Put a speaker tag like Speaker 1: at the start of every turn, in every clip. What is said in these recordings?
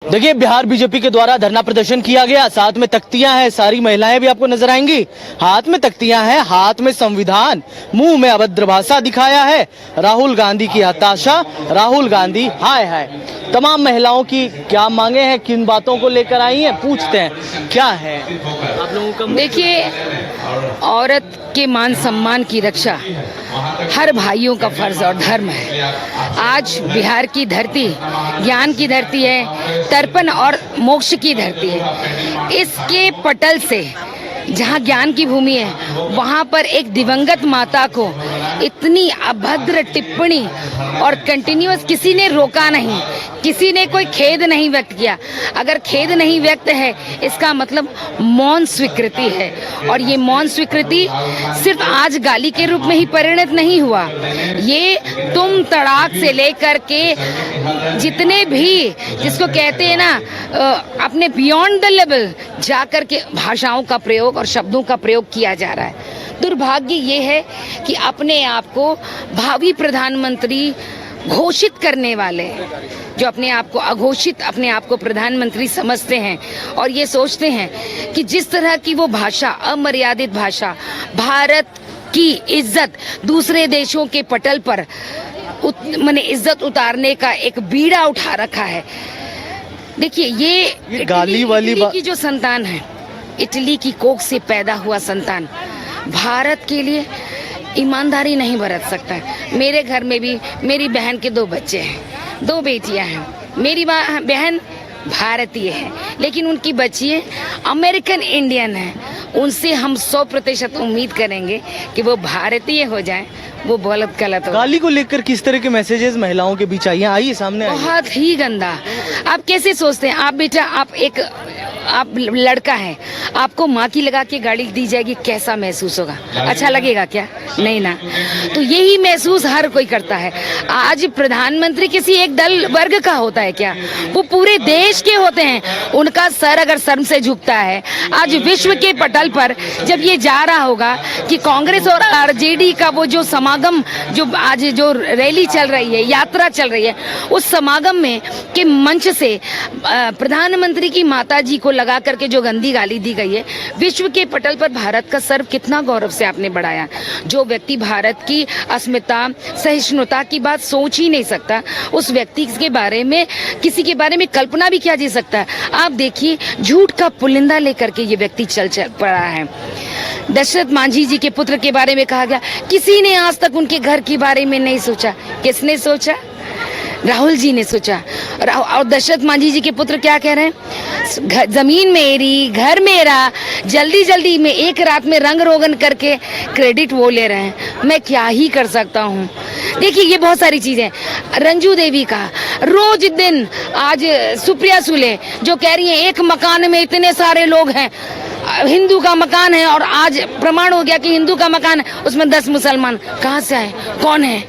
Speaker 1: देखिए, बिहार बीजेपी के द्वारा धरना प्रदर्शन किया गया। साथ में तख्तियां हैं, सारी महिलाएं भी आपको नजर आएंगी। हाथ में तख्तियां हैं, हाथ में संविधान, मुंह में अभद्र भाषा दिखाया है। राहुल गांधी की हताशा, राहुल गांधी हाय हाय। तमाम महिलाओं की क्या मांगे हैं, किन बातों को लेकर आई हैं, पूछते हैं क्या है आप लोगों का।
Speaker 2: देखिए, औरत के मान सम्मान की रक्षा हर भाइयों का फर्ज और धर्म है। आज बिहार की धरती ज्ञान की धरती है, तर्पण और मोक्ष की धरती है। इसके पटल से जहाँ ज्ञान की भूमि है, वहाँ पर एक दिवंगत माता को इतनी अभद्र टिप्पणी और कंटिन्यूअस किसी ने रोका नहीं, किसी ने कोई खेद नहीं व्यक्त किया। अगर खेद नहीं व्यक्त है, इसका मतलब मौन स्वीकृति है। और ये मौन स्वीकृति सिर्फ आज गाली के रूप में ही परिणत नहीं हुआ। ये तुम तड़ाक से लेकर के जितने भी, जिसको कहते हैं ना, अपने बियॉन्ड द लेवल जाकर के भाषाओं का प्रयोग और शब्दों का प्रयोग किया जा रहा है। दुर्भाग्य ये है कि अपने आप को भावी प्रधानमंत्री घोषित करने वाले, जो अपने आप को अघोषित, अपने आप को प्रधानमंत्री समझते हैं और ये सोचते हैं कि जिस तरह की वो भाषा, अमर्यादित भाषा, भारत की इज्जत दूसरे देशों के पटल पर माने इज्जत उतारने का एक बीड़ा उठा रखा है। देखिए, ये
Speaker 1: गाली वाली
Speaker 2: इटली की जो संतान है, इटली की कोख से पैदा हुआ संतान भारत के लिए ईमानदारी नहीं बरत सकता है। मेरे घर में भी मेरी बहन के 2 बच्चे हैं, 2 बेटियां हैं। मेरी बहन भारतीय है, लेकिन उनकी बच्चियां अमेरिकन इंडियन है। उनसे हम 100% उम्मीद करेंगे कि वो भारतीय हो जाएं। वो बहुत गलत हो।
Speaker 1: गाली को लेकर किस तरह के मैसेजेस महिलाओं के बीच आइए सामने आइए।
Speaker 2: बहुत ही गंदा। आप कैसे सोचते हैं? आप बेटा, आप लड़का है, आपको माँ की लगा के गाली दी जाएगी, कैसा महसूस होगा? अच्छा लगेगा क्या? नहीं ना। तो यही महसूस हर कोई करता है। आज प्रधानमंत्री किसी एक दल वर्ग का होता है क्या? वो पूरे देश के होते हैं। उनका सर अगर शर्म से झुकता है, आज विश्व के पटल पर जब ये जा रहा होगा कि कांग्रेस और आरजेडी का वो जो समागम, जो आज जो रैली चल रही है, यात्रा चल रही है, उस समागम में के मंच से प्रधानमंत्री की माताजी को लगा करके जो गंदी गाली दी गई है, विश्व के पटल पर भारत का सर्व कितना गौरव से आपने बढ़ाया। जो व्यक्ति भारत की अस्मिता, सहिष्णुता की बात सोच ही नहीं सकता, उस व्यक्ति के बारे में, किसी के बारे में कल्पना भी क्या जी सकता है? आप देखिए, झूठ का पुलिंदा लेकर के ये व्यक्ति चल पड़ा है। दशरथ मांझी जी के पुत्र के बारे में कहा गया, किसी ने आज तक उनके घर के बारे में नहीं सोचा। किसने सोचा? राहुल जी ने सोचा। और दशरथ मांझी जी के पुत्र क्या कह रहे हैं? जमीन मेरी, घर मेरा, जल्दी जल्दी में एक रात में रंग रोगन करके क्रेडिट वो ले रहे हैं। मैं क्या ही कर सकता हूँ। देखिए, ये बहुत सारी चीजें। रंजू देवी का रोज दिन, आज सुप्रिया सुले जो कह रही हैं एक मकान में इतने सारे लोग हैं, हिंदू का मकान है और आज प्रमाण हो गया कि हिंदू का मकान है, उसमें 10 मुसलमान कहाँ से आए, कौन है?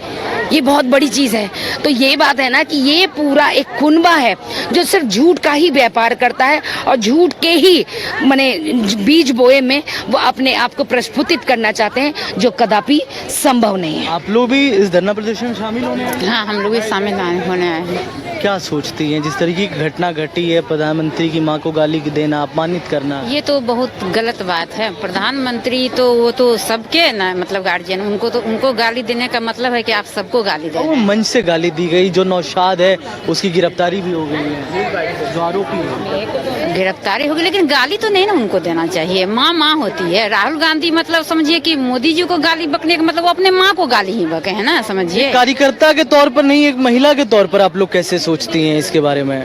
Speaker 2: ये बहुत बड़ी चीज है। तो ये बात है ना कि ये पूरा एक कुनबा है जो सिर्फ झूठ का ही व्यापार करता है और झूठ के ही माने बीज बोए में वो अपने आप को प्रस्फुटित करना चाहते हैं, जो कदापि संभव नहीं है।
Speaker 1: आप लोग भी इस धरना प्रदर्शन में शामिल होने आए?
Speaker 3: हाँ, हम लोग भी शामिल होने आए हैं।
Speaker 1: क्या सोचती हैं जिस तरीके की घटना घटी है, प्रधानमंत्री की मां को गाली देना, अपमानित करना?
Speaker 3: ये तो बहुत गलत बात है। प्रधानमंत्री तो वो तो सबके ना, मतलब गार्जियन, उनको गाली देने का मतलब है कि आप सबको गाली दें।
Speaker 1: वो मंच से गाली दी गई। जो नौशाद है उसकी गिरफ्तारी भी हो गई है, जो आरोपी है।
Speaker 3: गिरफ्तारी होगी, लेकिन गाली तो नहीं ना उनको देना चाहिए। माँ होती है। राहुल गांधी मतलब समझिए कि मोदी जी को गाली बकने का मतलब वो अपने माँ को गाली ही बके है ना, समझिए।
Speaker 1: कार्यकर्ता के तौर पर नहीं, एक महिला के तौर पर आप लोग कैसे सोचती हैं इसके बारे में?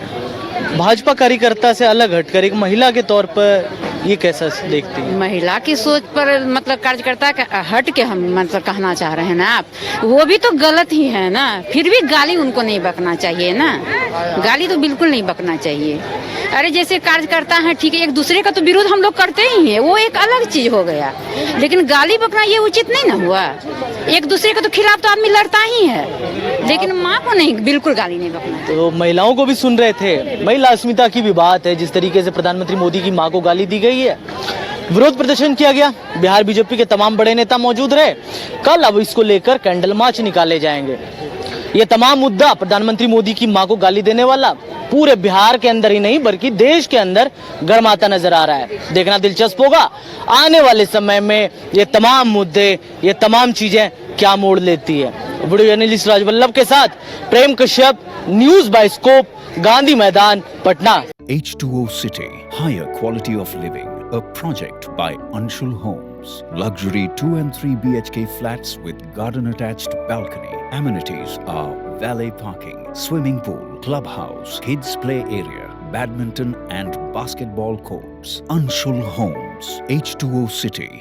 Speaker 1: भाजपा कार्यकर्ता से अलग हटकर एक महिला के तौर पर ये कैसा देखती हैं?
Speaker 3: महिला की सोच पर मतलब कार्यकर्ता का हट के हम मतलब कहना चाह रहे हैं ना आप, वो भी तो गलत ही है ना। फिर भी गाली उनको नहीं बकना चाहिए ना, गाली तो बिल्कुल नहीं बकना चाहिए। अरे जैसे कार्यकर्ता है, ठीक है, एक दूसरे का तो विरोध हम लोग करते ही हैं, वो एक अलग चीज हो गया, लेकिन गाली बकना ये उचित नहीं ना हुआ। एक दूसरे के तो खिलाफ तो आदमी लड़ता ही है, लेकिन माँ को नहीं, बिल्कुल गाली नहीं बकना।
Speaker 1: तो महिलाओं को भी सुन रहे थे। महिला अस्मिता की भी बात है, जिस तरीके से प्रधानमंत्री मोदी की मां को गाली दी गई है। विरोध प्रदर्शन किया गया। बिहार बीजेपी के तमाम बड़े नेता मौजूद रहे। कल अब इसको लेकर कैंडल मार्च निकाले जाएंगे। ये तमाम मुद्दा प्रधानमंत्री मोदी की मां को गाली देने वाला पूरे बिहार के अंदर ही नहीं बल्कि देश के अंदर गरमाता नजर आ रहा है। देखना दिलचस्प होगा आने वाले समय में ये तमाम मुद्दे, ये तमाम चीजें क्या मोड़ लेती है। वीडियो जर्नलिस्ट राजवल्लभ के साथ प्रेम कश्यप, न्यूज बाइस्कोप, गांधी मैदान, Patna.
Speaker 4: H2O City, higher quality of living, a project by Anshul Homes. Luxury 2 and 3 BHK flats with garden attached balcony. Amenities are valet parking, swimming pool, clubhouse, kids play area, badminton and basketball courts. Anshul Homes, H2O City.